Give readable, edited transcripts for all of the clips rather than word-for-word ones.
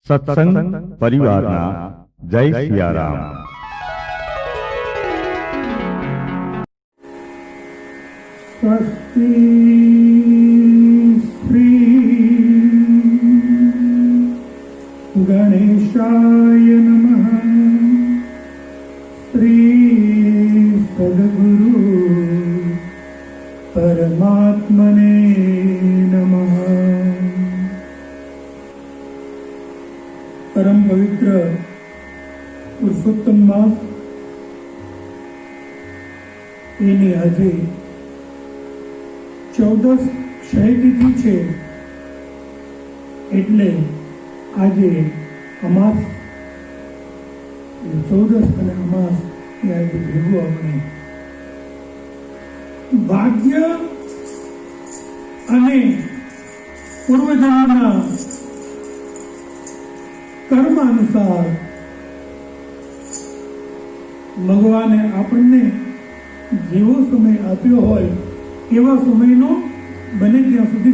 સત્સંગ પરિવારના જય સિયારામ। સ્વસ્તિ શ્રી ગણેશાય નમઃ। શ્રી સદગુરુ પરમાત્મને નમઃ। परम पवित्र पुरुषोत्तम मास एनी આજે 14 ક્ષયતિથિ છે એટલે આજે અમાસ 14 અને અમાસ એ આજે ભેગું આપણે ભાગ્ય અને પૂર્વજન્મના કર્માનુસાર ભગવાને આપણને જેવો સમય આપ્યો હોય એવા સમયનો બને ત્યાં સુધી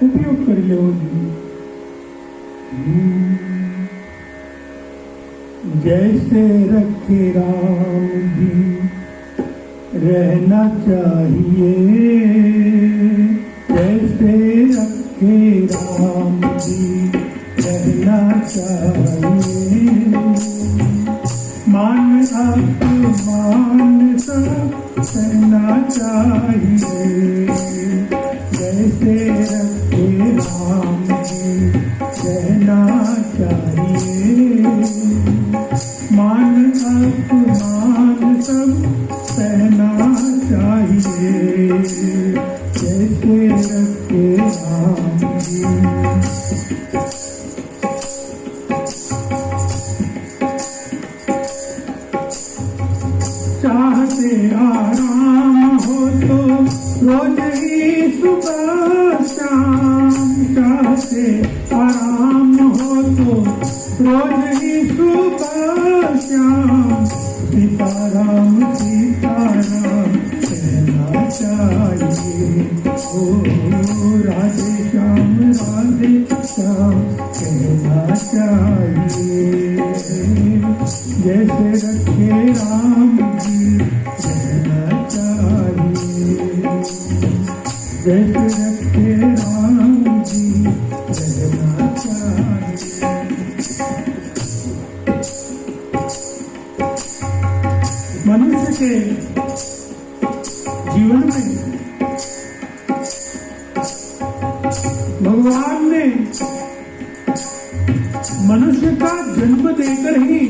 ઉપયોગ કરી લેવો જોઈએ। जैसे रखे राम जी रहना चाहिए, जैसे रखे राम जी रहना चाहिए। मान अपमान सब सहना चाहिए, जैसे रखे राम जी रहना चाहिए। मान अपमान सब सहना चाहिए, जैसे रखे राम जी। चाहते आराम हो तो रोज ही सुबह शाम, चाहते आराम हो तो रोज ही सुबह शाम। सीताराम सीताराम कहना चाहिए, ओ राधे श्याम कहना चाहिए। जैसे रखे राम जी रहना चाहिए, जैसे रखे राम जी रहना चाहिए। मनुष्य के जीवन में भगवान ने मनुष्य का जन्म देकर ही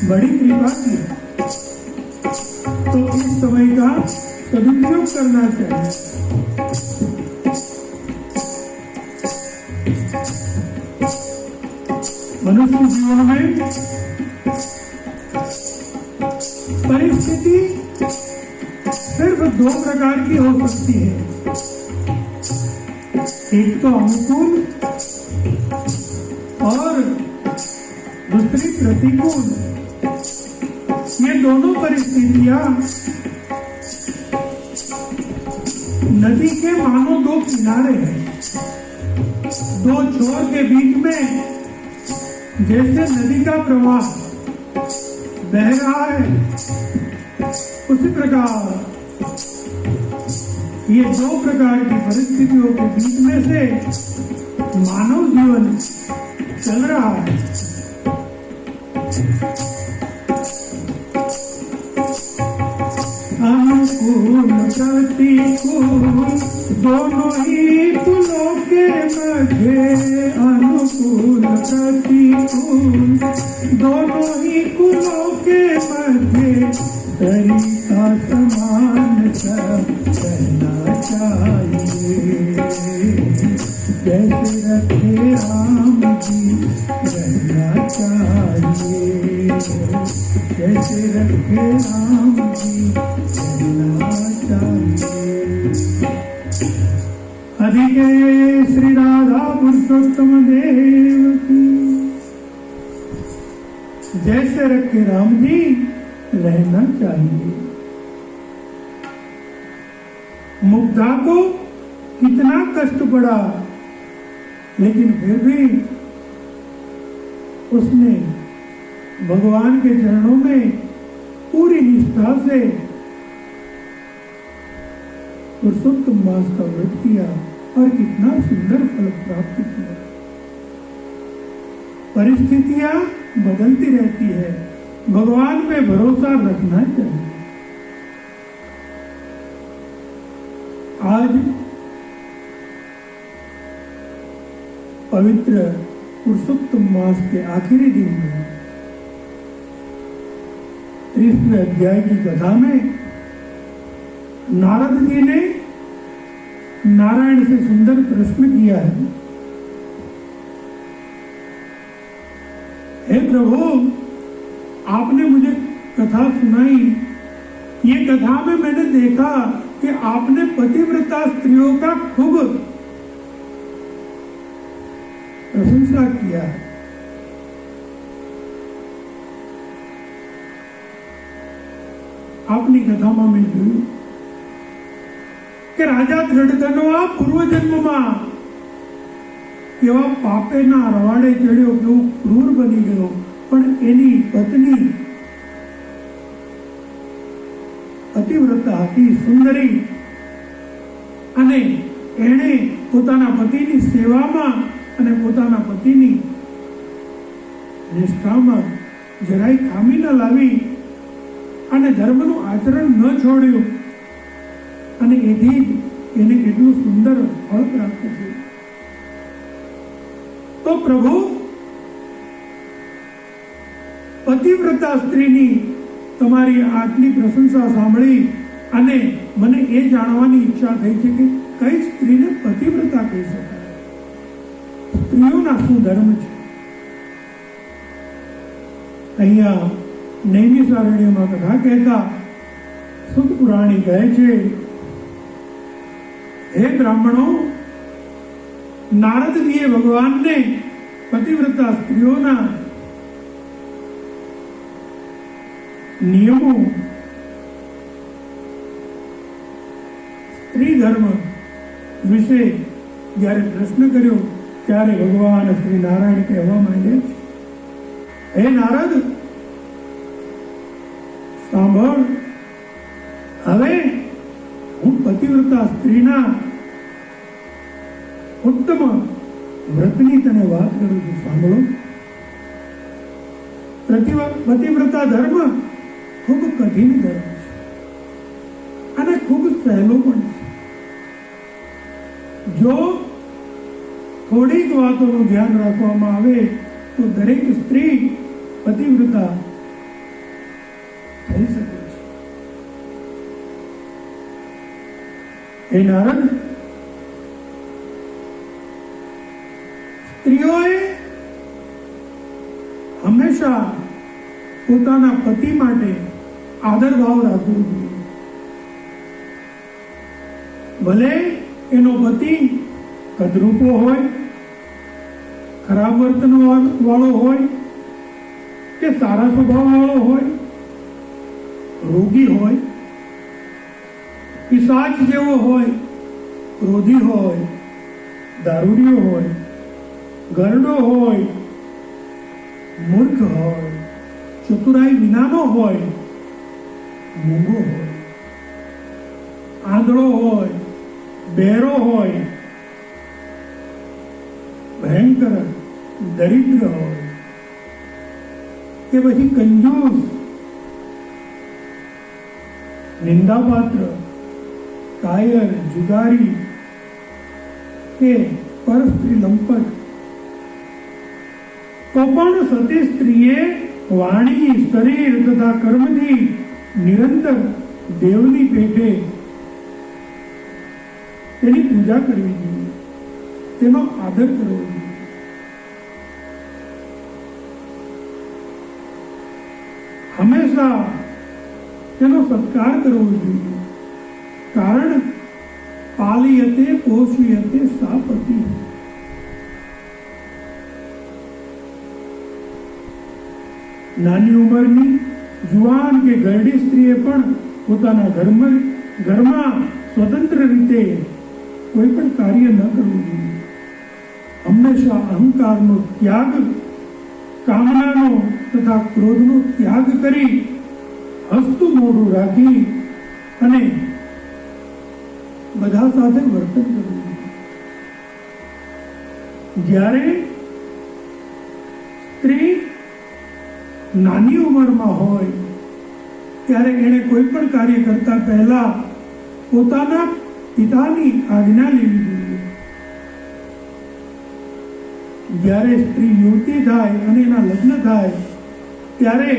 बड़ी कृपा की, तो इस समय का सदुपयोग करना चाहिए। मनुष्य जीवन में परिस्थिति सिर्फ 2 प्रकार की हो सकती है, एक तो अनुकूल और दूसरी प्रतिकूल। ये दोनों परिस्थितियां नदी के मानो 2 किनारे हैं, 2 छोर के बीच में जैसे नदी का प्रवाह बह रहा है, उसी प्रकार ये 2 प्रकार की परिस्थितियों के बीच में से मानव जीवन चल रहा है। अनुकूल प्रतिकूल दोनों ही पुलों के मध्य, अनुकूल प्रतिकूल दोनों ही कुलों के मध्य तरीका समान सब रहना चाहिए। जैसे रखे राम जी रहना चाहिए, जैसे रखे राम जी रहना चाहिए। अधिके श्री राधा पुरुषोत्तम देव की। जैसे रखे राम जी रहना चाहिए। मुग्धा को कितना कष्ट पड़ा, लेकिन फिर भी उसने भगवान के चरणों में पूरी निष्ठा से पुरुषोत्तम मास का व्रत किया और कितना सुंदर फल प्राप्त किया। परिस्थितियां बदलती रहती है, भगवान पे भरोसा रखना चाहिए। आज पवित्र पुरुषोत्तम मास के आखिरी दिन में 30वें अध्याय की कथा में नारद जी ने नारायण से सुंदर प्रश्न किया है। हे प्रभु, आपने मुझे कथा सुनाई, ये कथा में मैंने देखा कि आपने पतिव्रता स्त्रियों का खूब प्रशंसा किया है। આપની કથામાં મેં જોયું કે રાજા દ્રઢધનવા પૂર્વજન્મમાં કેવા પાપેના રવાડે ચડ્યો, કેવો ક્રૂર બની ગયો, પણ એની પત્ની પતિવ્રતા હતી, સુંદરી, અને એણે પોતાના પતિની સેવામાં અને પોતાના પતિની નિષ્ઠામાં જરાય ખામી ન લાવી અને ધર્મનું આચરણ ન છોડ્યું, અને એથી જ એને કેટલું સુંદર ફળ પ્રાપ્ત થયું. તો પ્રભુ પતિવ્રતા સ્ત્રીની તમારી આટલી પ્રશંસા સાંભળી અને મને એ જાણવાની ઈચ્છા થઈ છે કે કઈ સ્ત્રીને પતિવ્રતા કહી શકાય, સ્ત્રીઓના શું ધર્મ છે. અહીંયા નૈમિષારણ્યમાં કથા કહેતા સુત પુરાણી કહે છે, હે બ્રાહ્મણો, નારદજીએ ભગવાનને પતિવ્રતા સ્ત્રીઓના નિયમો, સ્ત્રી ધર્મ વિશે જ્યારે પ્રશ્ન કર્યો ત્યારે ભગવાન શ્રી નારાયણ કહેવા માંડ્યા છે, હે નારદ, સાંભળ, હવે હું પતિવ્રતા સ્ત્રીના ઉત્તમ વ્રતની તને વાત કરું છું, સાંભળો. પતિવ્રતા ધર્મ ખૂબ કઠિન ધર્મ છે અને ખૂબ સહેલો પણ છે. જો થોડીક વાતોનું ધ્યાન રાખવામાં આવે તો દરેક સ્ત્રી પતિવ્રતા થઈ શકે છે. હે નારદ, સ્ત્રીઓએ હંમેશા પોતાના પતિ માટે આદર ભાવ રાખવો જોઈએ. ભલે એનો પતિ કદરૂપો હોય, ખરાબ વર્તન વાળો હોય કે સારા સ્વભાવ વાળો હોય, રોગી હોય, પિશાચ જેવો હોય, ક્રોધી હોય, દારૂડિયો હોય, ગરડો હોય, મૂર્ખ હોય, ચતુરાઈ વિનાનો હોય, મૂંગો હોય, આંધળો હોય, બેરો હોય, ભયંકર દરિદ્ર હોય કે પછી કંજૂસ, નિંદાપાત્ર, કાયર, જુગારી કે પરસ્ત્રી લંપટ, તો પણ સતી સ્ત્રીએ વાણી, શરીર તથા કર્મથી નિરંતર દેવની પેટે તેની પૂજા કરવી જોઈએ, તેનો આદર કરવો જોઈએ. હંમેશા તેનો સત્કાર કરવો જોઈએ. કારણ પાલયતે પોષયતે સા પતિ. નાની ઉંમરની જુવાન કે ઘરડી સ્ત્રીએ પણ પોતાના ઘરમાં સ્વતંત્ર રીતે કોઈ પણ કાર્ય ન કરવું જોઈએ. હંમેશા અહંકારનો ત્યાગ કામનાનો તથા ક્રોધનો ત્યાગ કરી હસતું મોઢું રાખી અને બધા સાથે વર્તન કરવું. જ્યારે સ્ત્રી નાની ઉંમરમાં હોય ત્યારે એણે કોઈ પણ કાર્ય કરતા પહેલા પોતાના પિતાની આજ્ઞા લેવી જોઈએ. જ્યારે સ્ત્રી યુવતી થાય અને એના લગ્ન થાય ત્યારે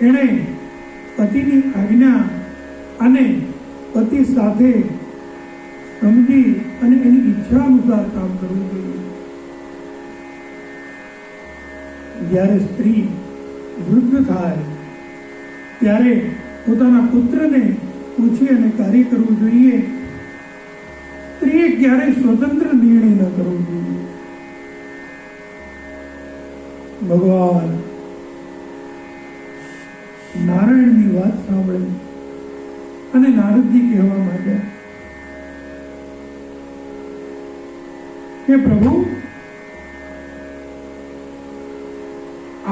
એણે પતિની આજ્ઞા અને પતિ સાથે સમજી અને એની ઈચ્છા અનુસાર કામ કરવું જોઈએ. જ્યારે સ્ત્રી વૃદ્ધ થાય ત્યારે પોતાના પુત્રને પૂછી અને કાર્ય કરવું જોઈએ. સ્ત્રીએ ક્યારેય સ્વતંત્ર નિર્ણય ન કરવો જોઈએ. ભગવાન નારાયણની વાત સાંભળી અને નારદજી કહેવા માંડ્યા કે પ્રભુ,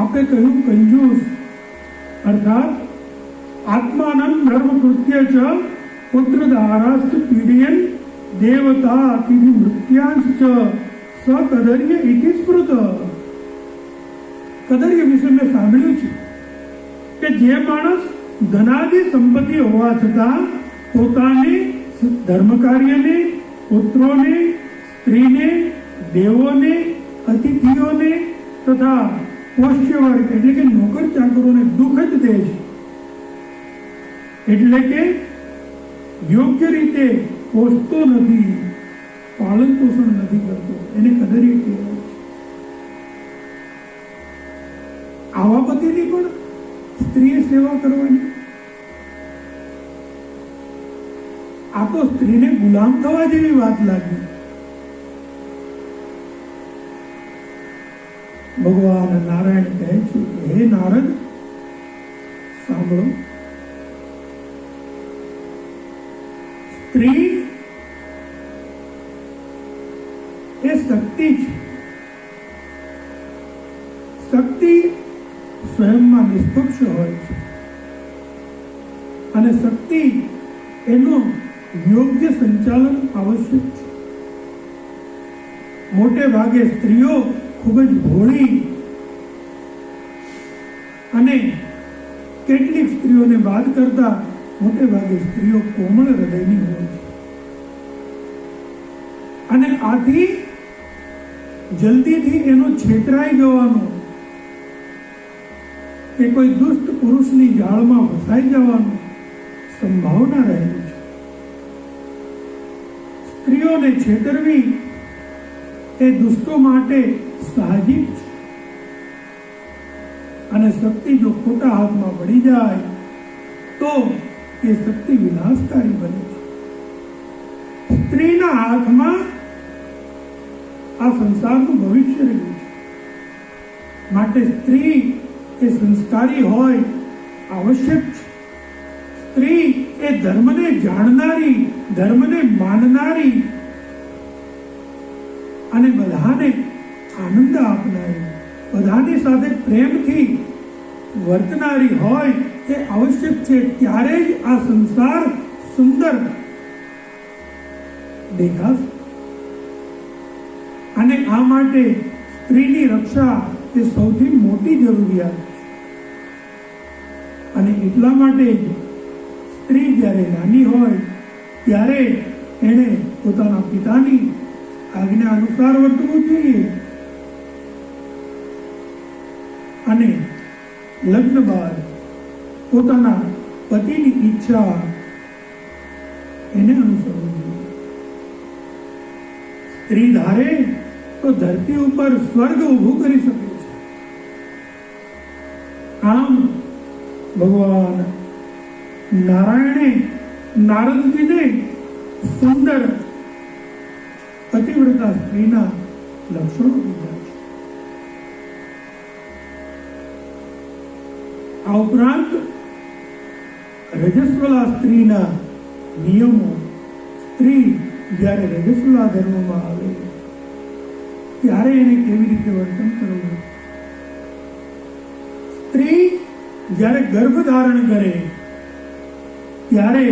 આપે કહ્યું કંજૂસ અર્થાત આત્માનં ધર્મ કૃત્ય ચ પુત્ર ધારાસ્ત પીડિયન દેવતા અતિથિ મૃત્યાંશ ચ સકદર્ય ઇતિ સ્મૃત. કદર્ય વિશે મેં સાંભળ્યું છે કે જે માણસ ધનાદિ સંપત્તિ હોવા છતાં પોતાને ધર્મ કાર્યને, પુત્રોને, સ્ત્રીને, દેવોને, અતિથિઓને તથા પોષ્ય વર્ગ એટલે કે નોકર ચાકરોને દુઃખ જ દે છે, એટલે કે યોગ્ય રીતે પોષતો નથી, પાલન પોષણ નથી કરતો, એને કદર્ય કહેવાય છે. આવા પતિની પણ સ્ત્રીએ સેવા કરવાની. આ તો સ્ત્રીને ગુલામ થવા જેવી વાત લાગી. ભગવાન નારાયણ કહે છે કે હે નારદ, સાંભળો, સ્ત્રી એ શક્તિ છે. શક્તિ સ્વયંમાં નિષ્પક્ષ હોય છે અને શક્તિ એનું યોગ્ય સંચાલન આવશ્યક છે. મોટે ભાગે સ્ત્રીઓ ખૂબ જ ભોળી અને કેટલીક સ્ત્રીઓને બાદ કરતા મોટે ભાગે સ્ત્રીઓ કોમળ હૃદયની હોય છે અને આથી જલ્દીથી એનો છેતરાઈ જવાનો કે કોઈ દુષ્ટ પુરુષની જાળમાં ફસાઈ જવાની સંભાવના રહેલી છે. સ્ત્રીઓને છેતરવી એ દુષ્ટો માટે સાહજિક છે અને શક્તિ જો ખોટા હાથમાં પડી જાય તો એ શક્તિ વિનાશકારી બને છે. સ્ત્રીના હાથમાં આ સંસારનું ભવિષ્ય રહ્યું છે. માટે સ્ત્રી એ સંસ્કારી હોય આવશ્યક છે. સ્ત્રી એ ધર્મને જાણનારી, ધર્મને માનનારી અને બધાને આનંદ આપનારી, બધાની સાથે પ્રેમથી વર્તનારી હોય તે આવશ્યક છે. ત્યારે જ આ સંસાર સુંદર દેખાશે અને આ માટે સ્ત્રીની રક્ષા એ સૌથી મોટી જરૂરિયાત છે. અને એટલા માટે સ્ત્રી જ્યારે નાની હોય ત્યારે એણે પોતાના પિતાની આજ્ઞા અનુસાર વર્તવું જોઈએ અને લગ્ન બાદ પોતાના પતિની ઈચ્છા એને અનુસરવું જોઈએ. સ્ત્રી ધારે તો ધરતી ઉપર સ્વર્ગ ઊભું કરી શકે છે. આમ ભગવાન નારાયણે નારદજીને સુંદર પતિવ્રતા સ્ત્રીના લક્ષણો દીધા છે. આ ઉપરાંત રજસ્વલા સ્ત્રીના નિયમો, સ્ત્રી જ્યારે રજસ્વલા ધર્મમાં આવે ત્યારે એને કેવી રીતે વર્તન કરવું જ્યારે ગર્ભ ધારણ કરે ત્યારે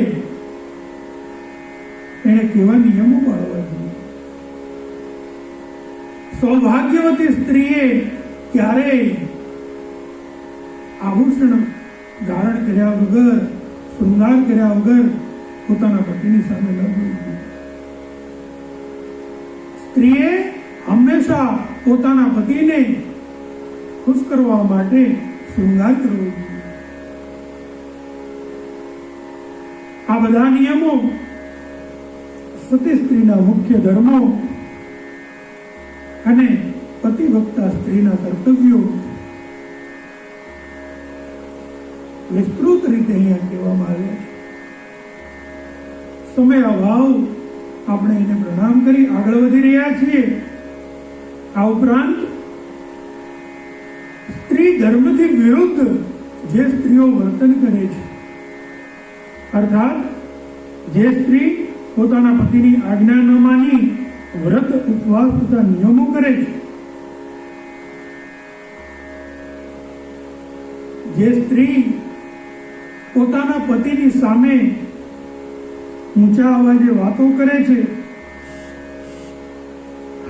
એને કેવા નિયમો પાળવા જોઈએ. સૌભાગ્યવતી સ્ત્રીએ ક્યારેય આભૂષણ ધારણ કર્યા વગર, શૃંગાર કર્યા વગર પોતાના પતિની સામે ન જોવું જોઈએ. સ્ત્રીએ હંમેશા પોતાના પતિને ખુશ કરવા માટે શૃંગાર કરવો જોઈએ. આ બધા નિયમો સતી સ્ત્રીના મુખ્ય ધર્મો અને પતિભક્તા સ્ત્રીના કર્તવ્યો વિસ્તૃત રીતે અહીંયા કહેવામાં આવ્યા છે. સમય અભાવ આપણે એને પ્રણામ કરી આગળ વધી રહ્યા છીએ. આ ઉપરાંત સ્ત્રી ધર્મથી વિરુદ્ધ જે સ્ત્રીઓ વર્તન કરે છે, અર્થાત જે સ્ત્રી પોતાના પતિની આજ્ઞા ન માની વ્રત, ઉપવાસ તથા નિયમો કરે છે, જે સ્ત્રી પોતાના પતિની સામે ઊંચા અવાજે વાતો કરે છે,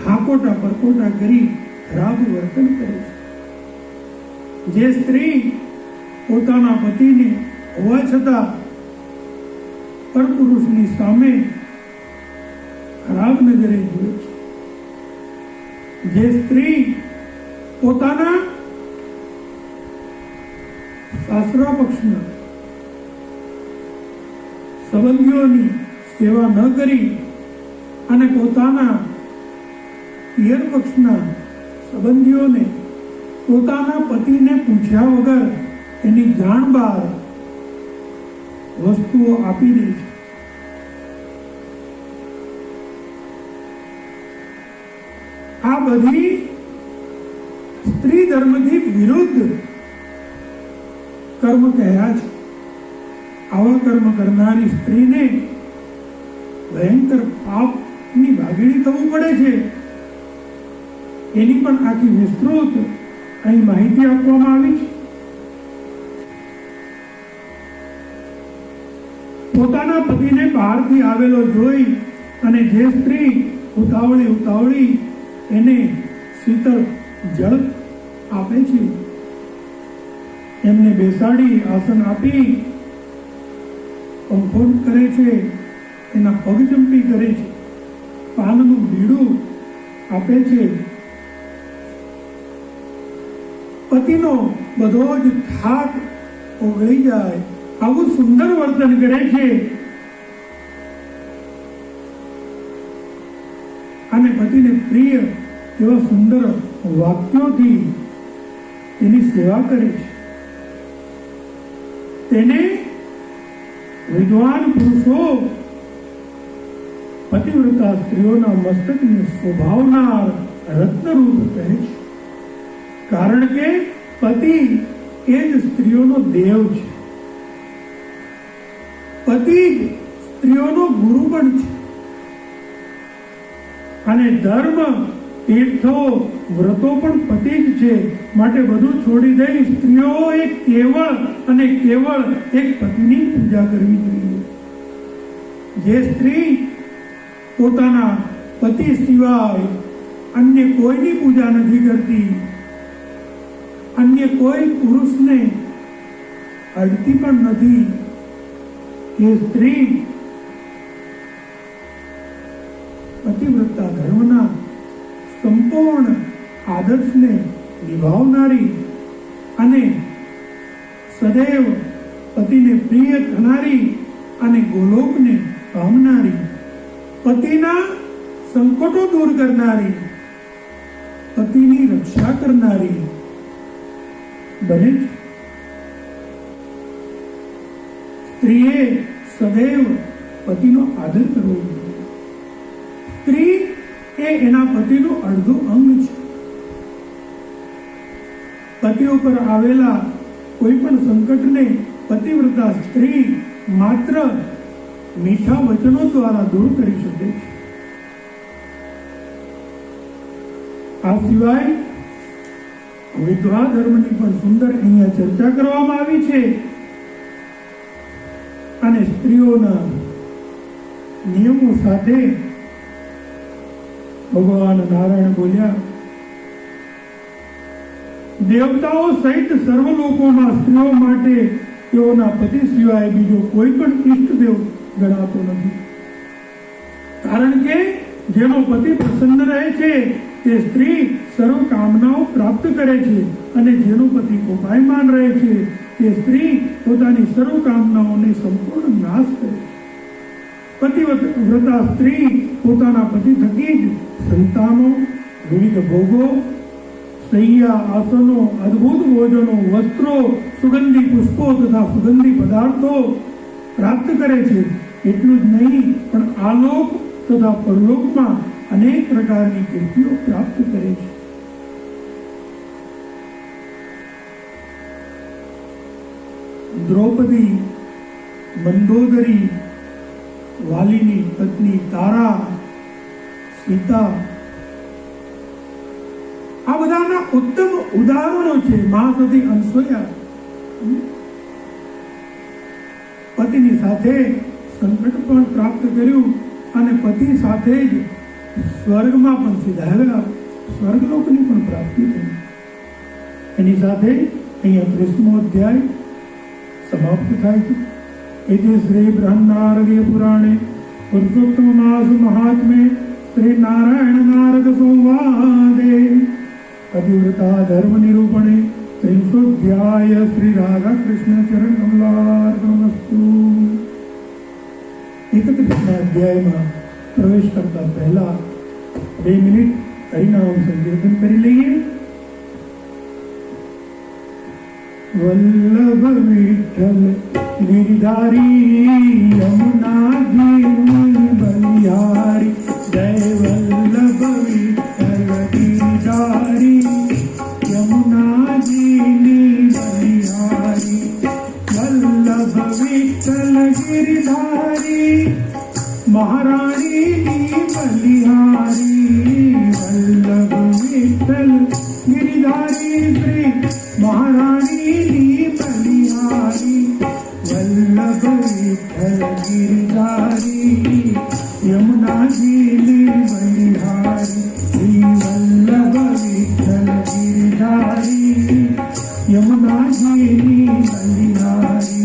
હાકોટા પરકોટા કરી ખરાબ વર્તન કરે છે, જે સ્ત્રી પોતાના પતિને હોવા છતાં પરપુરુષની સામે ખરાબ નજરે જુએ છે, જે સ્ત્રી પોતાના સાસરા પક્ષના સંબંધીઓની સેવા ન કરી અને પોતાના પિયર પક્ષના સંબંધીઓને પોતાના પતિને પૂછ્યા વગર એની જાણ બહાર વસ્તુઓ આપી દે છે, આ બધી સ્ત્રી ધર્મથી વિરુદ્ધ કર્મ કહ્યા છે. આવા કર્મ કરનારી સ્ત્રીને ભયંકર પાપની ભાગીણી થવું પડે છે. એની પણ આખી વિસ્તૃત અહીં માહિતી આપવામાં આવી છે. પોતાના પતિને બહારથી આવેલો જોઈ અને જે સ્ત્રી ઉતાવળી એને શીતળ જળ આપે છે, એમને બેસાડી આસન આપી કંકોન કરે છે, એના પગચંપી કરે છે, પાનનું બીડું આપે છે, પતિનો બધો જ થાક ઓગળી જાય આવું સુંદર વર્તન કરે છે અને પતિને પ્રિય એવા સુંદર વાક્યોથી તેની સેવા કરે છે. તેને વિદ્વાન પુરુષો પતિવ્રતા સ્ત્રીઓના મસ્તકને શોભાવનાર રત્નરૂપ કહે છે, કારણ કે પતિ એ જ સ્ત્રીઓનો દેવ છે, પતિ જ સ્ત્રીઓનો ગુરુ પણ છે અને ધર્મ, તીર્થો, વ્રતો પણ પતિ જ છે. માટે બધું છોડી દઈ સ્ત્રીઓએ કેવળ અને કેવળ એક પતિની પૂજા કરવી જોઈએ. જે સ્ત્રી પોતાના પતિ સિવાય અન્ય કોઈની પૂજા નથી કરતી, અન્ય કોઈ પુરુષને અડતી પણ નથી, એ સ્ત્રી પતિવ્રતા ધર્મના સંપૂર્ણ આદર્શને નિભાવનારી અને સદૈવ પતિને પ્રિય થનારી અને ગોલોકને પામનારી, પતિના સંકટો દૂર કરનારી, પતિની રક્ષા કરનારી બને છે. સ્ત્રીએ સદૈવ પતિનો આદર કરવો જોઈએ. સ્ત્રી એ એના પતિનું અડધું અંગ છે. પતિ ઉપર આવેલા કોઈ પણ સંકટને પતિવ્રતા સ્ત્રી માત્ર મીઠા વચનો દ્વારા દૂર કરી શકે છે. આ સિવાય વિધવા ધર્મની પણ સુંદર અહીંયા ચર્ચા કરવામાં આવી છે અને સ્ત્રીઓના નિયમો સાથે ભગવાન નારાયણ બોલ્યા, દેવતાઓ સહિત સર્વ લોકોમાં સ્ત્રીઓ માટે તેઓના પતિ સિવાય બીજો કોઈ પણ ઈષ્ટદેવ ગણાતો નથી. કારણ કે જેનો પતિ પ્રસન્ન રહે છે તે સ્ત્રી સર્વ કામનાઓ પ્રાપ્ત કરે છે અને જેનો પતિ કોપાયમાન રહે છે તે સ્ત્રી પોતાની સર્વ કામનાઓને સંપૂર્ણ નાશ કરે છે. પતિવ્રતા સ્ત્રી પોતાના પતિ થકી જ સંતાનો, વિવિધ ભોગો, શૈયા, આસનો, અદ્ભુત ભોજનો, વસ્ત્રો, સુગંધી પુષ્પો તથા સુગંધી પદાર્થો પ્રાપ્ત કરે છે. એટલું જ નહીં પણ આલોક તથા પરલોકમાં અનેક પ્રકારની કીર્તિઓ પ્રાપ્ત કરે છે. દ્રૌપદી, મંદોદરી, વાલીની પત્ની તારા, સીતા, આ બધાના ઉત્તમ ઉદાહરણો છે. મહાસતી અનસૂયા પતિની સાથે સંકટ પણ પ્રાપ્ત કર્યું અને પતિ સાથે જ સ્વર્ગમાં પણ સીધાવ્યા, સ્વર્ગલોકની પણ પ્રાપ્તિ થઈ. એની સાથે અહીંયા 30મો અધ્યાય સમાપ્ત થાય છે. એતે શ્રી બ્રહ્મનારદીય પુરાણે પુરુષોત્તમ માસ મહાત્મે શ્રી નારાયણ નારદ સંવાદે પતિવ્રતા ધર્મ નિરૂપણે 30મોધ્યાય શ્રી રાધા કૃષ્ણ ચરણ કમલાર્પણમસ્તુ. 31મા અધ્યાયમાં પ્રવેશ કરતા પહેલા 2 મિનિટ હરિનામ સંકીર્તન કરી લઈએ. વલ્લભ વિઠ્ઠલ ગિરધારી યમુનાજીની બલિહારી, જય વલ્લભ વિઠ્ઠલ ગિરધારી યમુનાજીની બલિહારી. વલ્લભ વિઠ્ઠલ ગિરધારી મહારાણીની બલિહારી. વલ્લભ વિઠ્ઠલ ગિરધારી શ્રી મહારાણીની બલિહારી. વલ્લભ વિઠ્ઠલ ગિરધારી યમુનાજીની બલિહારી. શ્રી વલ્લભ વિઠ્ઠલ ગિરધારી યમુનાજીની બલિહારી.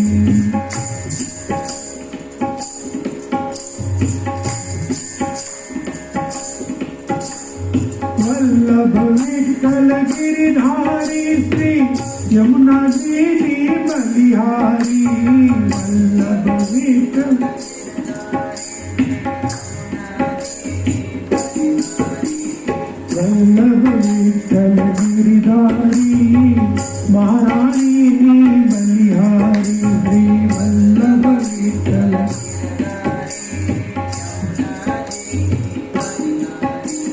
વલ્લભ વિઠ્ઠલ ગિરધારી શ્રી યમુનાજીની બલિહારી. વલ્લભ વિઠ્ઠલ વલ્લભ વિઠ્ઠલ ગિરધારી મહારાણીની બલિહારી. શ્રી વલ્લભ વિઠ્ઠલ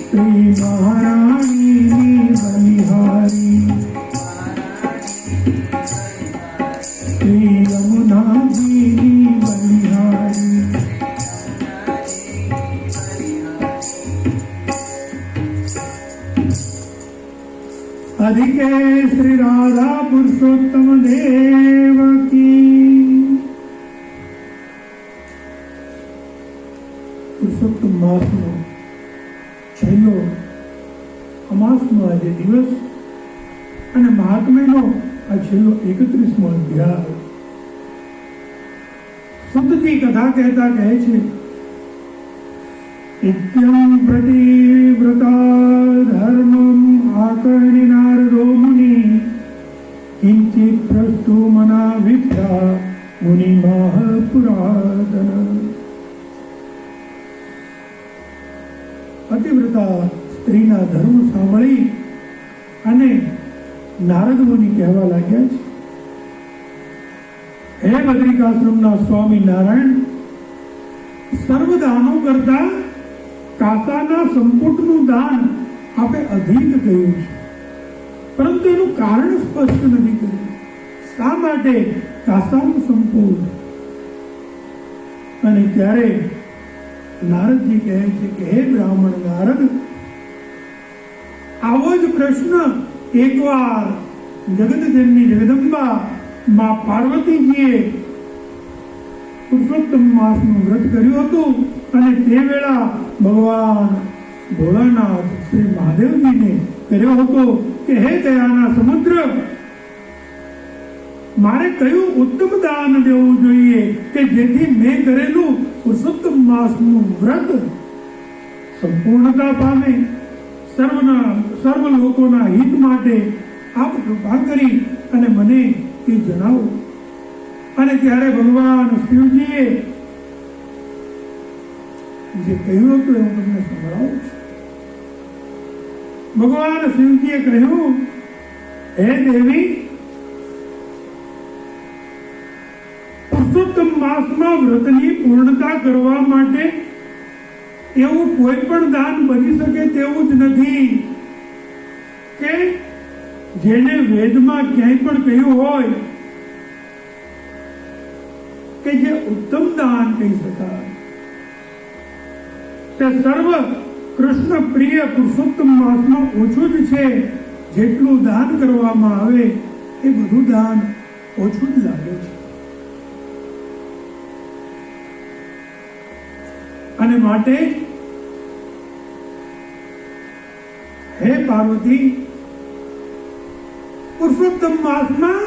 શ્રી મહારાણીની બલિહારી. શ્રી યમુનાજીની બલિહારી. અધિકે શ્રી રાધા પુરુષોત્તમ દેવ કી. પુરુષોત્તમ માસનો છેલ્લો અમાસનો આજે દિવસ અને મહાત્મ્યનો આ છેલ્લો 31મો અધ્યાય. શુદ્ધજી કથા કહેતા કહે છે, નિત્યમ પ્રતિવ્રતા ધર્મમ આકર્ણિ નારદો મુનિ કિંચિત પ્રસ્તુ મના વિદ્યા મુનિ મહાપુરાતન. પતિવ્રતા સ્ત્રીના ધર્મ સાંભળી અને નારદ મુનિ કહેવા લાગ્યા છે, હે બદ્રિકાશ્રમના સ્વામી નારાયણ, સર્વદાનો કરતા કાસાના સંપુટનું દાન આપે અધિક કહ્યું છે, પરંતુ એનું કારણ સ્પષ્ટ નથી કર્યું. શા માટે કાસાનું સંપુટ? અને ત્યારે નારદજી કહે છે કે હે બ્રાહ્મણ નારદ, આવો જ પ્રશ્ન એકવાર જગતજનની જગદંબા માં પાર્વતીજીએ પુરુષોત્તમ માસનું વ્રત કર્યું હતું અને તે વેળા ભગવાન ભોળાનાથ શ્રી મહાદેવજીને કર્યો હતો કે હે દયાના સમુદ્ર, મારે કયું ઉત્તમ દાન દેવું જોઈએ કે જેથી મેં કરેલું પુરુષોત્તમ માસનું વ્રત સંપૂર્ણતા પામે, સર્વ લોકોના હિત માટે આપ કૃપા કરી અને મને એ જણાવો. અને ત્યારે ભગવાન શિવજીએ જે કહ્યું હતું એ હું તમને સંભળાવું છું. ભગવાન શિવજીએ કહ્યું, હે દેવી, પુરુષોત્તમ માસમાં વ્રતની પૂર્ણતા કરવા માટે એવું કોઈ પણ દાન બની શકે તેવું જ નથી કે જેને વેદમાં ક્યાંય પણ કહ્યું હોય કે જે ઉત્તમ દાન કહી શકાય. તે સર્વ કૃષ્ણ પ્રિય પુરુષોત્તમ માસમાં ઓછું જ છે. જેટલું દાન કરવામાં આવે એ બધું દાન ઓછું જ લાગે છે. અને માટે હે પાર્વતી, પુરુષોત્તમ માસમાં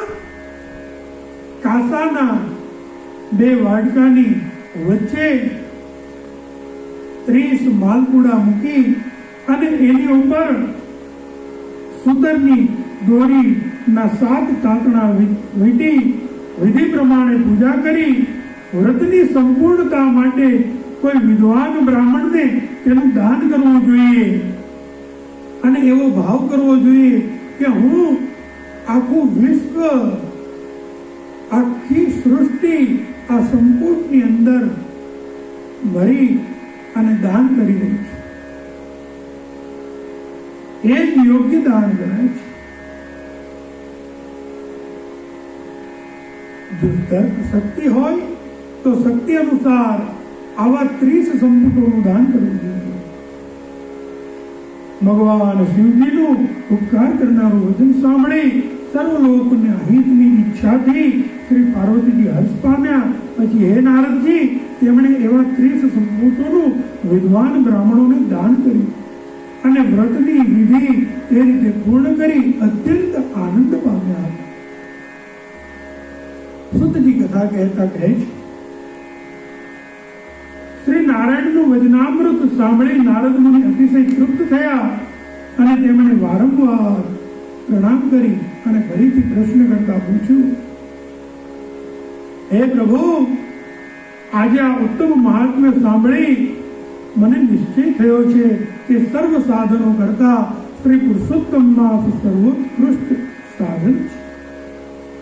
કાસાના 2 વાડકાની વચ્ચે 30 માલપુડા મૂકી અને એની ઉપર સૂતરની દોરીના 7 તાંતણા વીંટી વિધિ પ્રમાણે પૂજા કરી વ્રતની સંપૂર્ણતા માટે કોઈ વિદ્વાન બ્રાહ્મણને તેનું દાન કરવું જોઈએ અને એવો ભાવ કરવો જોઈએ કે હું આખું વિશ્વ, આખી સૃષ્ટિ આ સંપૂર્ણની અંદર ભરી અને દાન કરી રહી છે. એ જ યોગ્ય દાન ગણાય છે. જો તર્ક શક્તિ હોય તો શક્તિ અનુસાર આવા 30 સંપુટોનું દાન કરવું જોઈએ. ભગવાન શિવજીનું ઉપકાર કરનારું વચન સાંભળી સર્વલોકને હિતની ઈચ્છાથી શ્રી પાર્વતીજી હર્ષ પામ્યા. પછી હે નારદજી, તેમણે એવા 30 સંપુટોનું વિદ્વાન બ્રાહ્મણોને દાન કર્યું અને વ્રતની વિધિ તે રીતે પૂર્ણ કરી અત્યંત આનંદ પામ્યા. સુતજી કથા કહેતા કહે છે, શ્રી નારાયણનું વચનામૃત સાંભળી નારદ મુનિ અતિશય તૃપ્ત થયા અને તેમણે વારંવાર પ્રણામ કરી અને ફરીથી પ્રશ્ન કરતા પૂછ્યું, હે પ્રભુ, આજે આ ઉત્તમ મહાત્મ્ય સાંભળી મને નિશ્ચય થયો છે કે સર્વ સાધનો કરતા શ્રી પુરુષોત્તમ માસ સર્વોત્કૃષ્ટ સાધન છે.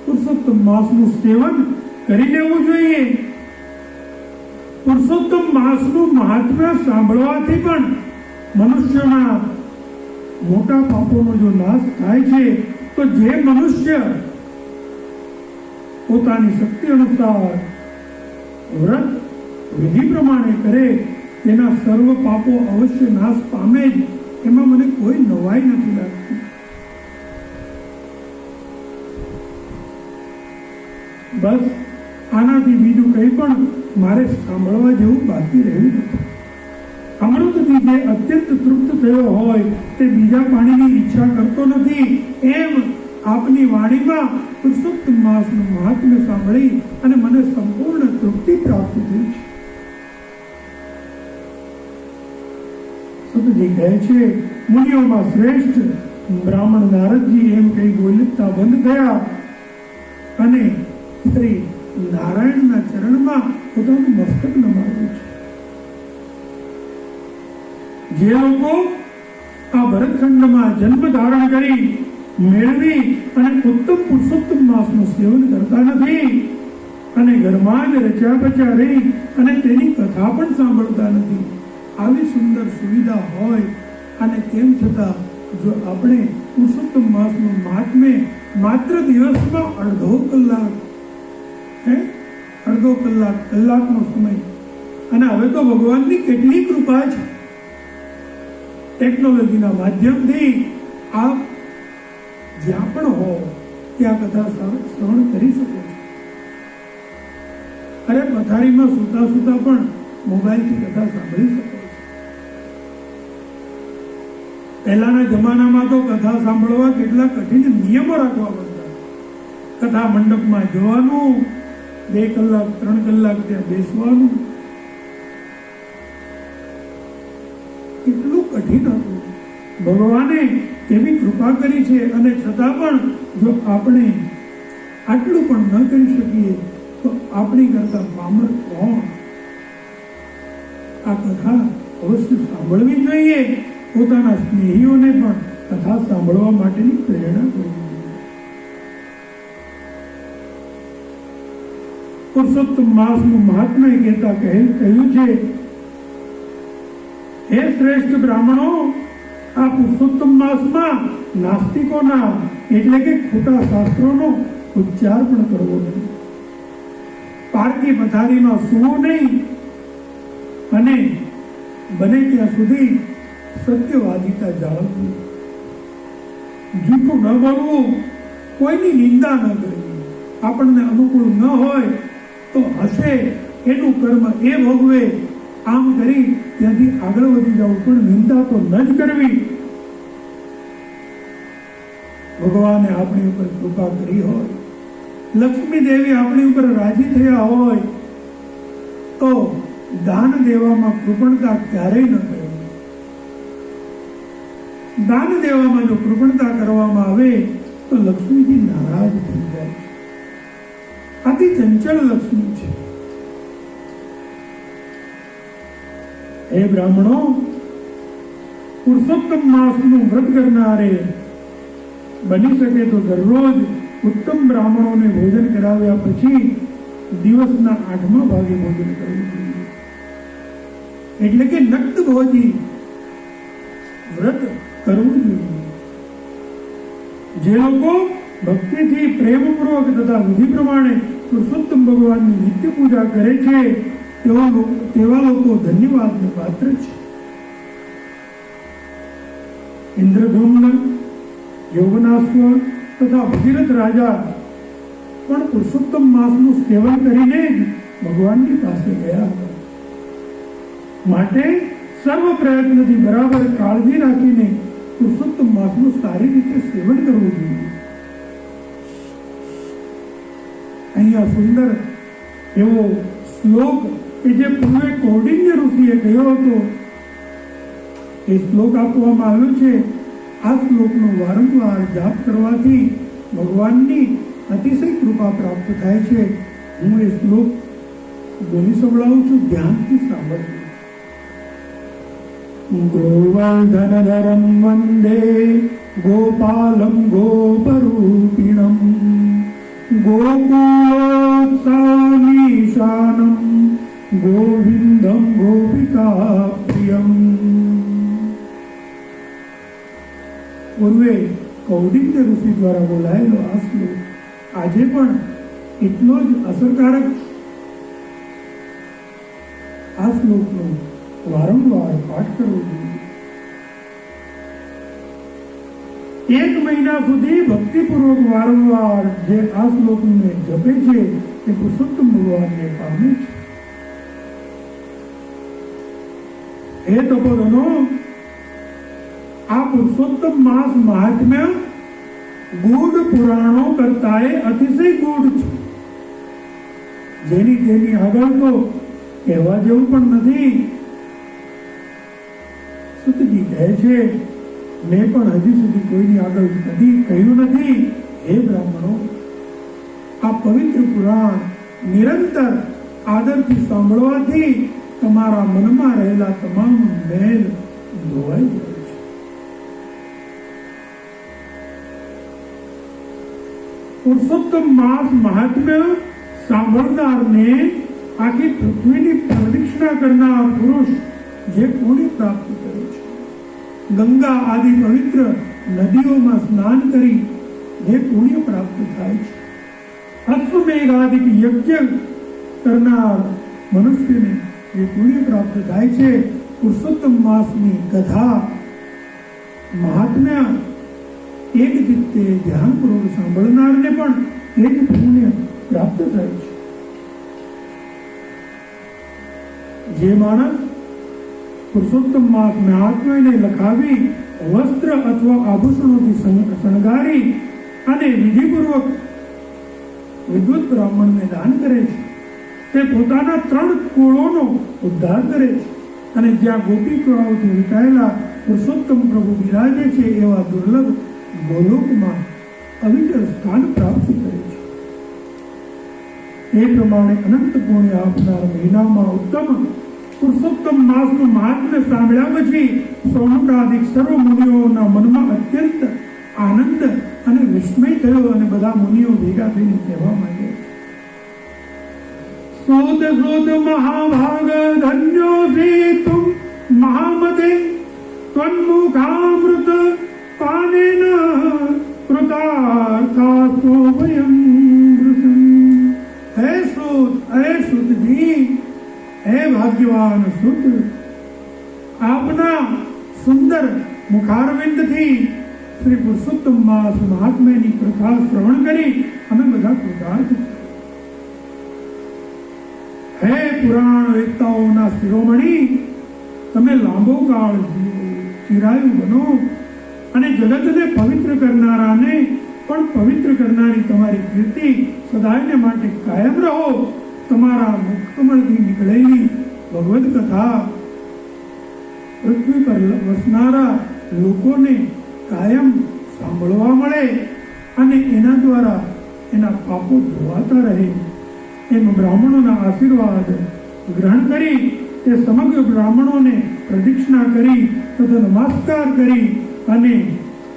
પુરુષોત્તમ માસનું સેવન કરી લેવું જોઈએ. પુરુષોત્તમ માસનું મહાત્મ્ય સાંભળવાથી પણ મનુષ્યના મોટા પાપોનો જો નાશ થાય છે, તો જે મનુષ્ય પોતાની શક્તિ અનુસાર વ્રત વિધિ પ્રમાણે કરે તેના સર્વ પાપો અવશ્ય નાશ પામે જ. એમાં મને કોઈ નવાઈ નથી લાગતી. બસ આનાથી બીજું કંઈ પણ મારે સાંભળવા જેવું બાકી રહ્યું નથી. અમૃતથી જે અત્યંત તૃપ્ત થયો હોય તે બીજા પાણીની ઈચ્છા કરતો નથી. એમ આપની વાણીમાં પુરુષોત્તમ માસનું મહાત્મ્ય સાંભળી અને મને સંપૂર્ણ તૃપ્તિ પ્રાપ્ત થઈ છે. સુતજી કહે છે, મુનિઓમાં શ્રેષ્ઠ બ્રાહ્મણ નારદજી એમ કહી બોલતા બંધ થયા અને શ્રી નારાયણના ચરણમાં પોતાનું મસ્તક નમાવ્યું છે. જે લોકો આ ભરતખંડમાં જન્મ ધારણ કરી મેળવી અને ઉત્તમ પુરુષોત્તમ માસનું સેવન કરતા નથી અને ઘરમાં જ રચ્યા બચ્યા રહી અને તેની કથા પણ સાંભળતા નથી, આવી સુંદર સુવિધા હોય અને તેમ છતાં જો આપણે પુરુષોત્તમ માસનું મહાત્મ્ય માત્ર દિવસમાં અડધો કલાકનો સમય, અને હવે તો ભગવાનની કેટલી કૃપા છે. ટેકનોલોજીના માધ્યમથી આપ જ્યાં પણ હો ત્યાં કથા શ્રવણ કરી શકો છો. અરે પથારીમાં સૂતા સૂતા પણ મોબાઈલથી કથા સાંભળી શકો છો. પહેલાના જમાનામાં તો કથા સાંભળવા કેટલા કઠિન નિયમો રાખવા પડતા. કથા મંડપમાં જવાનું, 2 કલાક 3 કલાક ત્યાં બેસવાનું, કેટલું કઠિન હતું. ભગવાને એવી કૃપા કરી છે, અને છતાં પણ જો આપણે આટલું પણ ન કરી શકીએ તો આપણી કરતા પામર કોણ? આ કથા અવશ્ય સાંભળવી જોઈએ. પોતાના સ્નેહીઓને પણ કથા સાંભળવા માટેની પ્રેરણા કરવી જોઈએ. પુરુષોત્તમ માસનું મહાત્મ્ય કહેતા કહ્યું છે, હે શ્રેષ્ઠ બ્રાહ્મણો, આ પુરુષોત્તમ માસમાં નાસ્તિકોના એટલે કે ખોટા શાસ્ત્રોનો ઉચ્ચાર પણ કરવો નહીં, પારકી પથારીમાં સૂવું નહીં, અને બને ત્યાં સુધી સત્યવાદિતા જાળવવી, જૂઠું ન બોલવું, કોઈની નિંદા ન કરવી. આપણને અનુકૂળ ન હોય તો હશે એનું કર્મ એ ભોગવે, આમ કરી ત્યાંથી આગળ વધી જવું, પણ નિંદા તો ન જ કરવી. ભગવાને આપણી ઉપર કૃપા કરી હોય, લક્ષ્મી દેવી આપણી ઉપર રાજી થયા હોય તો દાન દેવામાં કૃપણતા ક્યારેય ન કરવી. દાન દેવામાં જો કૃપણતા કરવામાં આવે તો લક્ષ્મીજી નારાજ થઈ જાય છે. આથી ચંચળ લક્ષ્મી છે. હે બ્રાહ્મણો, પુરુષોત્તમ માસનું વ્રત કરનારે બની શકે તો દરરોજ ઉત્તમ બ્રાહ્મણોને ભોજન કરાવ્યા પછી દિવસના 8મા ભાગે ભોજન કરવું જોઈએ. એટલે કે નક્ત ભોજી વ્રત કરવું જોઈએ. જે લોકો ભક્તિથી પ્રેમપૂર્વક તથા વિધિ પ્રમાણે પુરુષોત્તમ ભગવાનની નિત્ય પૂજા કરે છે તેવા લોકો ધન્યવાદને પાત્ર છે. ઇન્દ્રધૂમ્ન, યૌવનાશ્વ તથા ભગીરથ રાજા પણ પુરુષોત્તમ માસનું સેવન કરીને જ ભગવાનની પાસે ગયા હતા. માટે સર્વ પ્રયત્નથી બરાબર કાળજી રાખીને પુરુષોત્તમ માસનું સારી રીતે સેવન કરવું જોઈએ. અહીંયા સુંદર એવો શ્લોક કે જે પૂર્વે કૌંડિન્ય ઋષિએ કહ્યો હતો, એ શ્લોક આપવામાં આવ્યો છે. આ શ્લોકનો વારંવાર જાપ કરવાથી ભગવાનની અતિશય કૃપા પ્રાપ્ત થાય છે. હું એ શ્લોક બોલી સંભળાવું છું, ધ્યાનથી સાંભળજો. ગોવર્ધનધરમ વંદે ગોપાલમ ગોપરૂપિણમ ગોકુલોત્સામીશાનમ ગોવિંદમ ગોપિકાપ્રિયમ. પૂર્વે કૌંડિન્ય ઋષિ દ્વારા બોલાયેલો આ શ્લોક આજે પણ એટલો જ અસરકારક. આ શ્લોકનો વારંવાર પાઠ કરવો જોઈએ. 1 મહિના સુધી ભક્તિપૂર્વક વારંવાર જે આ શ્લોકને જપે છે તે પુરુષોત્તમ ભગવાનને પામે છે. હે તપોધનો, આ પુરુષોત્તમ માસ મહાત્મ્ય ગૂઢ પુરાણો કરતાંય અતિશય ગૂઢ છે. જેની તેની આગળ તો કહેવા જેવું પણ નથી. સુતજી કહે છે, મેં પણ હજી સુધી કોઈની આગળ કદી કહ્યું નથી. હે બ્રાહ્મણો, આ પવિત્ર પુરાણ નિરંતર આદરથી સાંભળવાથી તમારા મનમાં રહેલા તમામ મેલ ધોવાઈ જાય છે. પુરુષોત્તમ માસ મહાત્મ્ય સાંભળનારને આખી પૃથ્વીની પ્રદક્ષિણા કરનાર પુરુષ જે પુણ્ય પ્રાપ્ત કરે છે. ગંગા આદિ પવિત્ર નદીઓમાં સ્નાન કરી જે પુણ્ય પ્રાપ્ત થાય છે. અશ્વમેઘ આદિ યજ્ઞ કરનાર મનુષ્યને જે પુણ્ય પ્રાપ્ત થાય છે. પુરુષોત્તમ માસની કથા મહાત્મ્ય એક ચિત્તે ધ્યાનપૂર્વક સાંભળનારને પણ એ જ પુણ્ય પ્રાપ્ત થાય છે. જે માણસ પુરુષોત્તમ માસ મહાત્મ્યને લખાવી વસ્ત્ર અથવા આભૂષણોથી શણગારી અને વિધિપૂર્વક વિદ્વત બ્રાહ્મણને દાન કરે છે, તે પોતાના 3 કુળોનો ઉદ્ધાર કરે છે અને જ્યાં ગોપિકાઓથી વિટાયેલા પુરુષોત્તમ પ્રભુ બિરાજે છે એવા દુર્લભ ગોલોકમાં અવિચલ સ્થાન પ્રાપ્ત કરે છે. એ પ્રમાણે અનંત પુણ્ય આપનાર મહિનામાં ઉત્તમ પુરુષોત્તમ માસનું મહાત્મ્ય સાંભળ્યા પછી સૌનકાદિક સર્વ મુનિઓના મનમાં અત્યંત આનંદ અને વિસ્મય થયો અને બધા મુનિઓ ભેગા થઈને કહેવા માંડ્યા, સોદ સોદ મહાભાગ ધન્યોસી તુમ મહામતે ત્વન્મુખામૃત પાનેન કૃતાર્થાસ્તો વયમ વૃષં. હે સુતજી, હે ભાગ્યવાન સુત, આપના સુંદર મુખારવિંદથી શ્રી પુરુષોત્તમ માસ મહાત્મ્યની કથા શ્રવણ કરી અમે બધા કૃતાર્થ છીએ. હે પુરાણ વેદતાઓના શિરોમણી, તમે લાંબો કાળ ચિરાયુ બનો અને જગતને પવિત્ર કરનારાને પણ પવિત્ર કરનારી તમારી કીર્તિ સદાયને માટે કાયમ રહો. તમારા મુખકમળથી નીકળેલી ભગવદ કથા પૃથ્વી પર વસનારા લોકોને કાયમ સાંભળવા મળે અને એના દ્વારા એના પાપો ધોવાતા રહે એમ બ્રાહ્મણોના આશીર્વાદ ગ્રહણ કરી તે સમગ્ર બ્રાહ્મણોને પ્રદક્ષિણા કરી તથા નમસ્કાર કરી અને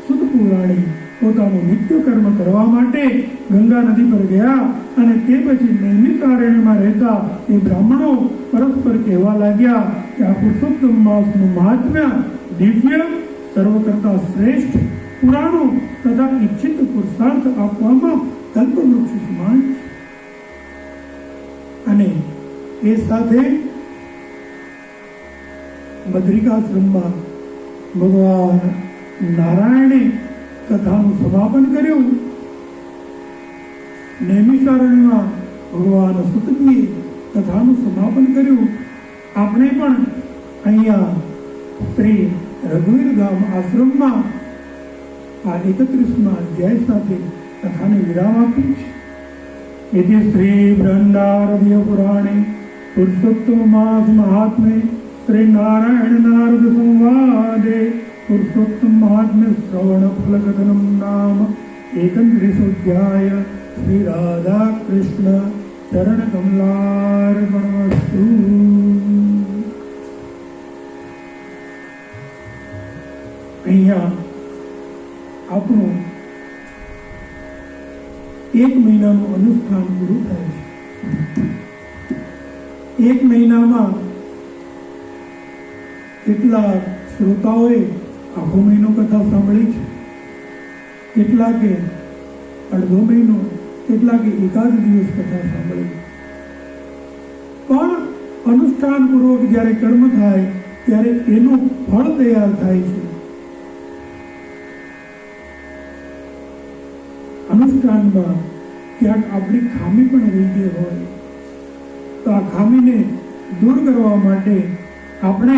સુત પુરાણી પોતાનું નિત્ય કર્મ કરવા માટે ગંગા નદી પર ગયા અને તે પછી નૈમિષારણ્યમાં રહેતા એ બ્રાહ્મણો પરસ્પર કહેવા લાગ્યા કે આ પુરુષોત્તમ માસનું મહાત્મ્ય દિવ્ય, સર્વ કરતા શ્રેષ્ઠ, પુરાણો તથા ઈચ્છિત પુરુષાર્થ આપવામાં કલ્પવૃક્ષ સમાન છે. અને એ સાથે બદ્રિકાશ્રમમાં ભગવાન નારાયણે કથાનું સમાપન કર્યું. નૈમિષારણ્યમાં ભગવાન સુતજીએ કથાનું સમાપન કર્યું. આપણે પણ અહીંયા શ્રી રઘુવીર ધામ આશ્રમમાં આ 31મા અધ્યાય સાથે કથાને વિરામ આપી છે. यदि श्री बृहदारण्य पुराणे पुरुषोत्तम मास महात्म्य श्री नारायण नारद संवादे पुरुषोत्तम महात्म्य श्रवण फल कथनम नाम 31 श्री राधा कृष्ण चरण कमलार्पणमस्तु. અહીંયા આપણું 1 મહિનાનું અનુષ્ઠાન પૂરું થાય છે. 1 મહિનામાં કેટલાક શ્રોતાઓએ આખો મહિનો કથા સાંભળી છે, કેટલાકે અડધો મહિનો, કેટલાકે એકાદ દિવસ કથા સાંભળી. પણ અનુષ્ઠાન પૂર્વક જ્યારે કર્મ થાય ત્યારે એનું ફળ તૈયાર થાય છે. અનુષ્ઠાનમાં ક્યાંક આપણી ખામી પણ રહી ગઈ હોય તો આ ખામીને દૂર કરવા માટે આપણે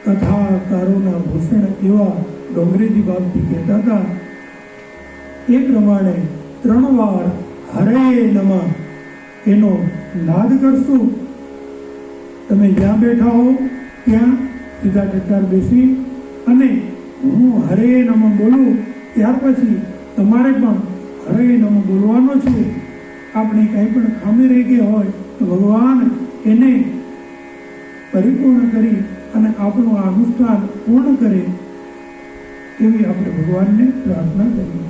કથાકારોના ભૂષણ એવા ડોંગરેજી બાપજી કહેતા હતા એ પ્રમાણે 3 વાર હરે નમઃ એનો નાદ કરશું. તમે જ્યાં બેઠા હો ત્યાં સીધા ચચાર બેસી અને હું હરે નમઃ બોલું ત્યાર પછી તમારે પણ હરે નમઃ બોલવાનો છે. આપણે કંઈ પણ ખામી રહી ગઈ હોય તો ભગવાન એને પરિપૂર્ણ કરી અને આપણું આ અનુષ્ઠાન પૂર્ણ કરે એવી આપણે ભગવાનને પ્રાર્થના કરીએ.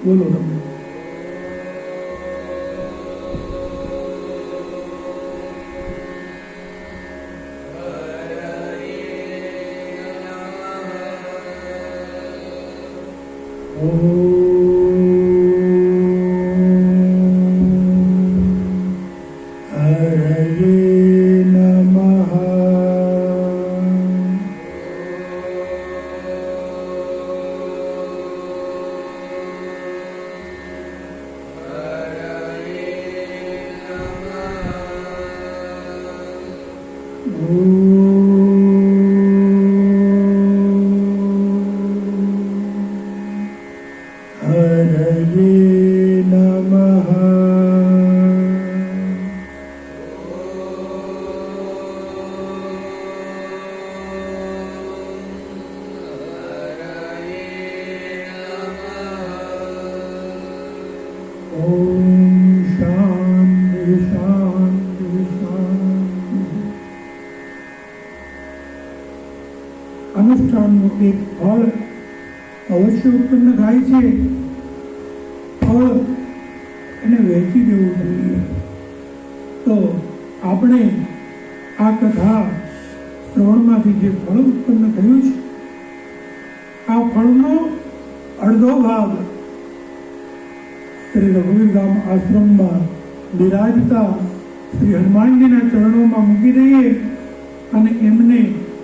બોલો તમે. હરયે નમઃ. હરયે નમઃ. ઓમ શાંતિ શાંતિ શાંતિ. અનુષ્ઠાનનું એક ફળ અવશ્ય ઉત્પન્ન થાય છે. ફળ એને વહેંચી દેવું જોઈએ. તો આપણે આ કથા શ્રવણમાંથી જે ફળ ઉત્પન્ન થયું છે, આ ફળનો અડધો ભાગ શ્રી રઘુવીરધામ આશ્રમમાં બિરાજતા શ્રી હનુમાનજીના ચરણોમાં મૂકી દઈએ અને એમને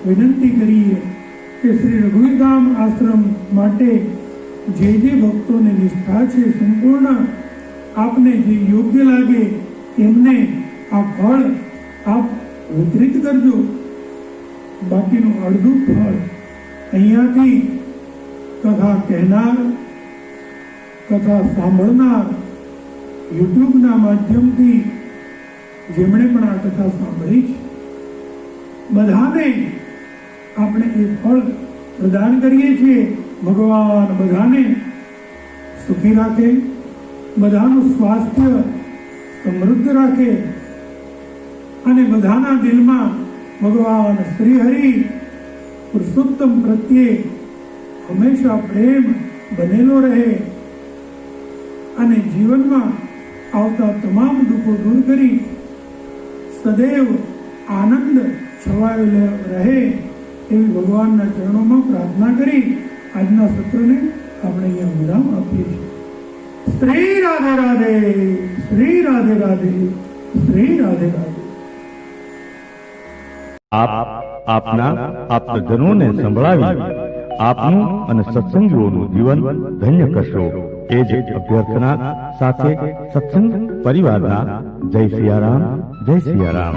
વિનંતી કરીએ કે શ્રી રઘુવીરધામ આશ્રમ માટે જે ભક્તોને નિષ્ઠા છે સંપૂર્ણ, આપને જે યોગ્ય લાગે એમને આ ફળ આપ વિતરિત કરજો. બાકીનું અડધું ફળ અહીંયાથી કથા કહેનાર, કથા સાંભળનાર, યુટ્યુબના માધ્યમથી જેમણે પણ આ કથા સાંભળી છે બધાને આપણે એ ફળ પ્રદાન કરીએ છીએ. ભગવાન બધાને સુખી રાખે, બધાનું સ્વાસ્થ્ય સમૃદ્ધ રાખે અને બધાના દિલમાં ભગવાન શ્રી હરિ પુરુષોત્તમ પ્રત્યે હંમેશા પ્રેમ બનેલો રહે અને જીવનમાં આવતા તમામ દુઃખો દૂર કરી સદૈવ આનંદ છવાયેલો રહે એવી ભગવાનના ચરણોમાં પ્રાર્થના કરી આજના સત્રને આપણે અહીંયા વિરામ આપીએ છીએ. શ્રી રાધે રાધે, શ્રી રાધે રાધે, શ્રી રાધે રાધે. આપના આપ્તજનોને સંભળાવી આપનું અને સત્સંગીઓનું જીવન ધન્ય કરશો એ જ અભ્યર્થના સાથે સત્સંગ પરિવારના જય સિયારામ, જય સિયારામ.